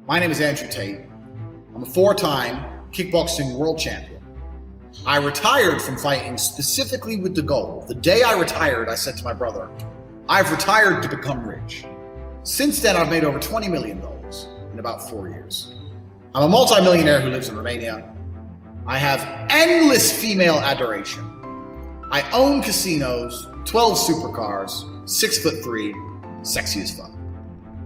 My name is Andrew Tate. I'm a 4-time kickboxing world champion. I retired from fighting specifically with the goal. The day I retired, I said to my brother, I've retired to become rich. Since then, I've made over $20 million in about 4 years. I'm a multimillionaire who lives in Romania. I have endless female adoration. I own casinos, 12 supercars, 6'3", sexy as fuck.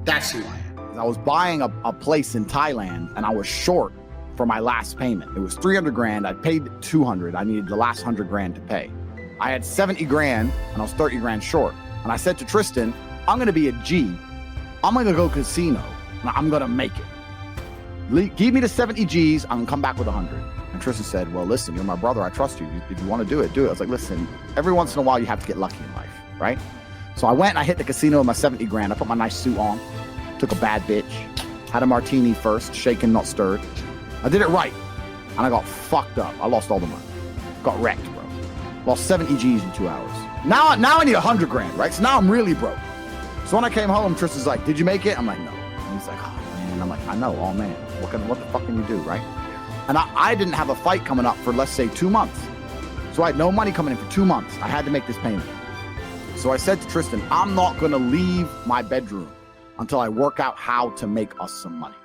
That's who I am. I was buying a place in Thailand and I was short for my last payment. It was 300 grand. I paid 200. I needed the last 100 grand to pay. I had 70 grand and I was 30 grand short. And I said to Tristan, I'm going to be a G. I'm going to go casino and I'm going to make it. Give me the 70 G's. I'm going to come back with 100. And Tristan said, well, listen, you're my brother. I trust you. If you want to do it, do it. I was like, listen, every once in a while you have to get lucky in life, right? So I went and I hit the casino with my 70 grand. I put my nice suit on, took a bad bitch, had a martini first, shaken, not stirred. I did it right. And I got fucked up. I lost all the money. Got wrecked, bro. Lost 70 G's in 2 hours. Now I need 100 grand, right? So now I'm really broke. So when I came home, Tristan's like, did you make it? I'm like, no. And he's like, oh man. I'm like, I know, oh man. What the fuck can you do, right? And I didn't have a fight coming up for, let's say, 2 months. So I had no money coming in for 2 months. I had to make this payment. So I said to Tristan, I'm not gonna leave my bedroom until I work out how to make us some money.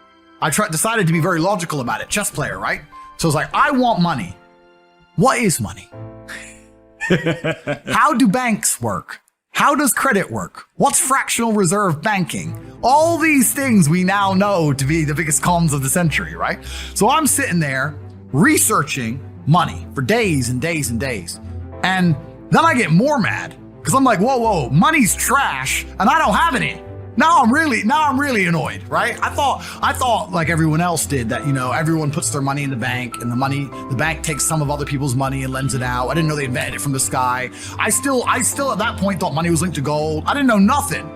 I decided to be very logical about it. Chess player, right? So I was like, I want money. What is money? How do banks work? How does credit work? What's fractional reserve banking? All these things we now know to be the biggest cons of the century, right? So I'm sitting there researching money for days and days and days. And then I get more mad because I'm like, whoa, money's trash and I don't have any. Now I'm really annoyed, right? I thought like everyone else did that, everyone puts their money in the bank and the bank takes some of other people's money and lends it out. I didn't know they invented it from the sky. I still at that point thought money was linked to gold. I didn't know nothing.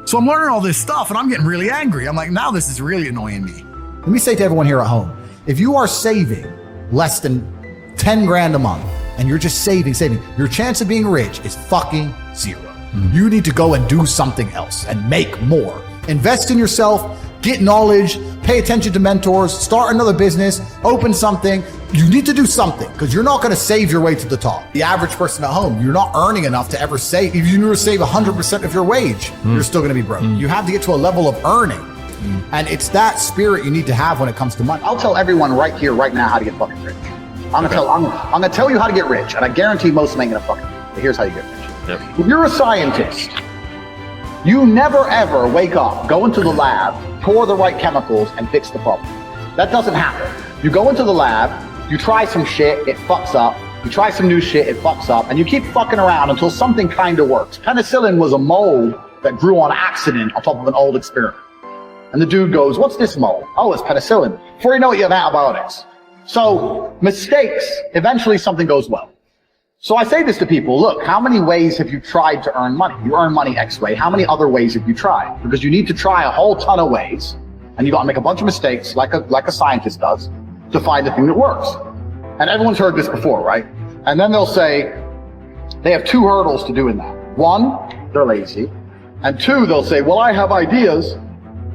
So I'm learning all this stuff and I'm getting really angry. I'm like, now this is really annoying me. Let me say to everyone here at home, if you are saving less than 10 grand a month and you're just saving, your chance of being rich is fucking zero. You need to go and do something else and make more. Invest in yourself, get knowledge, pay attention to mentors, start another business, open something. You need to do something because you're not going to save your way to the top. The average person at home, you're not earning enough to ever save. If you never save 100% of your wage, you're still going to be broke. You have to get to a level of earning. And it's that spirit you need to have when it comes to money. I'll tell everyone right here, right now, how to get fucking rich. I'm gonna tell you how to get rich, and I guarantee most of them ain't gonna fucking rich. But here's how you get rich. Yep. If you're a scientist, you never ever wake up, go into the lab, pour the right chemicals, and fix the problem. That doesn't happen. You go into the lab, you try some shit, it fucks up. You try some new shit, it fucks up, and you keep fucking around until something kind of works. Penicillin was a mold that grew on accident on top of an old experiment. And the dude goes, what's this mold? Oh, it's penicillin. Before you know it, you have antibiotics. So mistakes, eventually something goes well. So I say this to people, look, how many ways have you tried to earn money? You earn money X way. How many other ways have you tried? Because you need to try a whole ton of ways, and you got to make a bunch of mistakes like a scientist does to find the thing that works. And everyone's heard this before, right? And then they'll say they have 2 hurdles to doing that. 1, they're lazy. And 2, they'll say, well, I have ideas,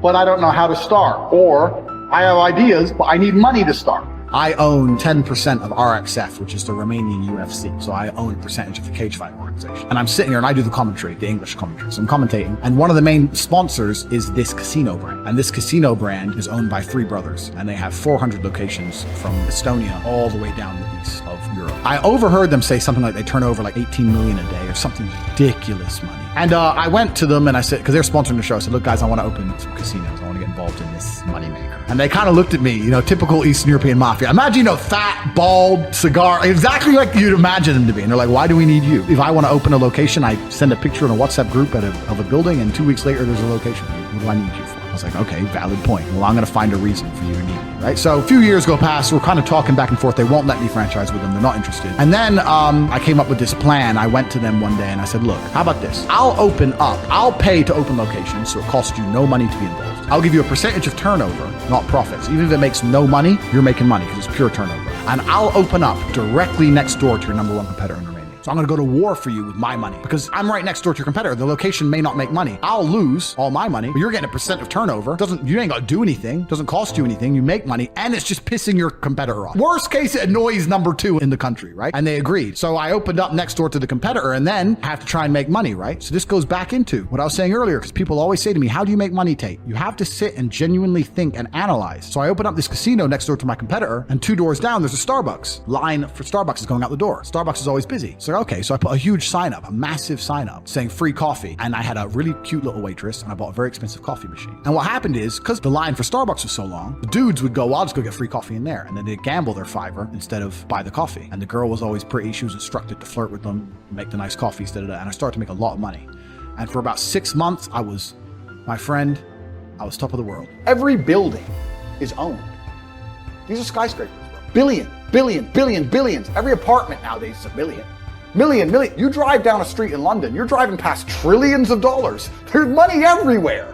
but I don't know how to start. Or I have ideas, but I need money to start. I own 10% of RXF, which is the Romanian UFC. So I own a percentage of the cage fighting organization. And I'm sitting here and I do the commentary, the English commentary. So I'm commentating. And one of the main sponsors is this casino brand. And this casino brand is owned by 3 brothers. And they have 400 locations from Estonia all the way down the east of Europe. I overheard them say something like they turn over like 18 million a day or something ridiculous money. And I went to them and I said, because they're sponsoring the show, I said, look guys, I want to open some casinos. I want to get involved in this moneymaker. And they kind of looked at me, typical Eastern European mafia. Imagine, fat, bald, cigar, exactly like you'd imagine them to be. And they're like, why do we need you? If I want to open a location, I send a picture in a WhatsApp group of a building, and 2 weeks later, there's a location. What do I need you for? I was like, okay, valid point. Well, I'm going to find a reason for you to need me, right? So a few years go past, we're kind of talking back and forth. They won't let me franchise with them. They're not interested. And then I came up with this plan. I went to them one day and I said, look, how about this? I'll pay to open locations, so it costs you no money to be involved. I'll give you a percentage of turnover, not profits. Even if it makes no money, you're making money because it's pure turnover. And I'll open up directly next door to your #1 competitor in Romania. So I'm going to go to war for you with my money because I'm right next door to your competitor. The location may not make money. I'll lose all my money, but you're getting a percent of turnover. You ain't got to do anything. Doesn't cost you anything. You make money and it's just pissing your competitor off. Worst case, it annoys number 2 in the country, right? And they agreed. So I opened up next door to the competitor and then have to try and make money, right? So this goes back into what I was saying earlier because people always say to me, how do you make money, Tate? You have to sit and genuinely think and analyze. So I opened up this casino next door to my competitor and 2 doors down, there's a Starbucks. Line for Starbucks is going out the door. Starbucks is always busy. So okay, so I put a huge sign up, a massive sign up saying free coffee. And I had a really cute little waitress and I bought a very expensive coffee machine. And what happened is, because the line for Starbucks was so long, the dudes would go, well, I'll just go get free coffee in there. And then they'd gamble their $5 instead of buy the coffee. And the girl was always pretty. She was instructed to flirt with them, make the nice coffees, and I started to make a lot of money. And for about 6 months, I was top of the world. Every building is owned. These are skyscrapers, bro. Billions. Every apartment nowadays is a million. You drive down a street in London, you're driving past trillions of dollars. There's money everywhere.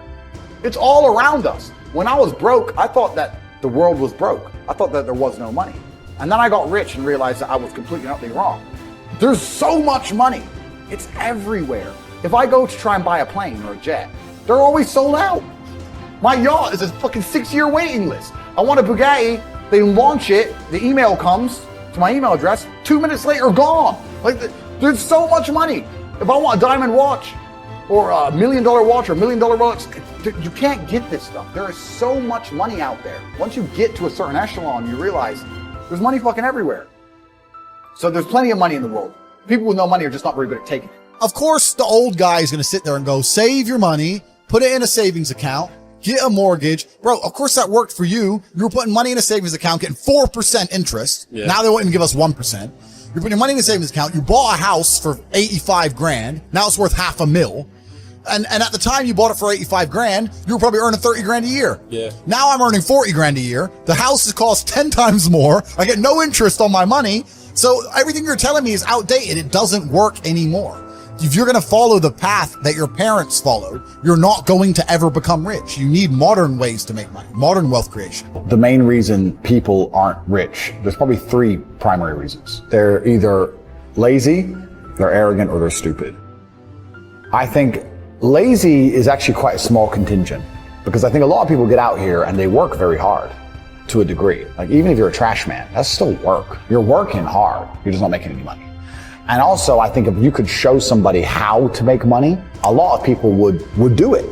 It's all around us. When I was broke, I thought that the world was broke. I thought that there was no money. And then I got rich and realized that I was completely and utterly wrong. There's so much money. It's everywhere. If I go to try and buy a plane or a jet, they're always sold out. My yacht is a fucking 6-year waiting list. I want a Bugatti, they launch it, the email comes to my email address, 2 minutes later, gone. Like, there's so much money. If I want a diamond watch or a $1 million watch or $1 million Rolex, you can't get this stuff. There is so much money out there. Once you get to a certain echelon, you realize there's money fucking everywhere. So there's plenty of money in the world. People with no money are just not very good at taking it. Of course, the old guy is going to sit there and go, save your money, put it in a savings account, get a mortgage. Bro, of course that worked for you. You were putting money in a savings account, getting 4% interest. Yeah. Now they won't even give us 1%. You're putting your money in a savings account. You bought a house for 85 grand. Now it's worth $500,000. And at the time you bought it for 85 grand, you were probably earning 30 grand a year. Yeah. Now I'm earning 40 grand a year. The house has cost 10 times more. I get no interest on my money. So everything you're telling me is outdated. It doesn't work anymore. If you're going to follow the path that your parents followed, you're not going to ever become rich. You need modern ways to make money, modern wealth creation. The main reason people aren't rich, there's probably 3 primary reasons. They're either lazy, they're arrogant, or they're stupid. I think lazy is actually quite a small contingent because I think a lot of people get out here and they work very hard to a degree. Like even if you're a trash man, that's still work. You're working hard. You're just not making any money. And also, I think if you could show somebody how to make money, a lot of people would do it.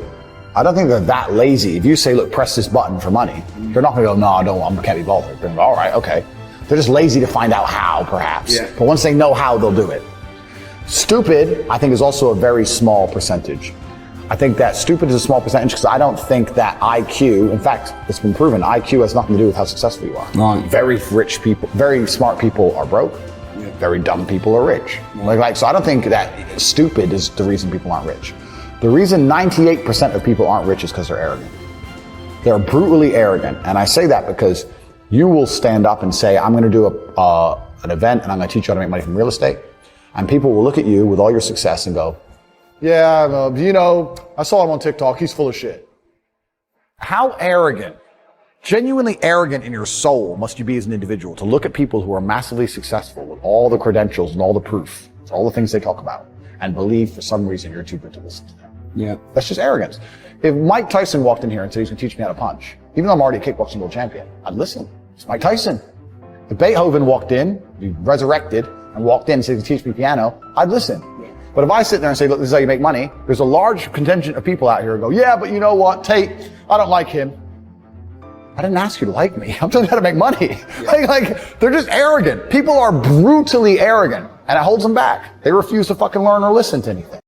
I don't think they're that lazy. If you say, look, press this button for money, they're not gonna go, no, I can't be bothered. They're gonna go, all right, okay. They're just lazy to find out how, perhaps. Yeah. But once they know how, they'll do it. Stupid, I think, is also a very small percentage. I think that stupid is a small percentage because I don't think that IQ, in fact, it's been proven, IQ has nothing to do with how successful you are. Right. Very rich people, very smart people are broke. Very dumb people are rich. So I don't think that stupid is the reason people aren't rich. The reason 98% of people aren't rich is because they're arrogant. They're brutally arrogant. And I say that because you will stand up and say, I'm going to do an event and I'm going to teach you how to make money from real estate. And people will look at you with all your success and go, yeah, I saw him on TikTok. He's full of shit. How arrogant, genuinely arrogant in your soul must you be as an individual to look at people who are massively successful with all the credentials and all the proof, all the things they talk about, and believe for some reason you're too good to listen to them. Yeah. That's just arrogance. If Mike Tyson walked in here and said he's going to teach me how to punch, even though I'm already a kickboxing world champion, I'd listen. It's Mike Tyson. If Beethoven walked in, he resurrected, and walked in and said he's going to teach me piano, I'd listen. But if I sit there and say, look, this is how you make money, there's a large contingent of people out here who go, yeah, but you know what, Tate, I don't like him. I didn't ask you to like me. I'm telling you how to make money. Yeah. They're just arrogant. People are brutally arrogant, and it holds them back. They refuse to fucking learn or listen to anything.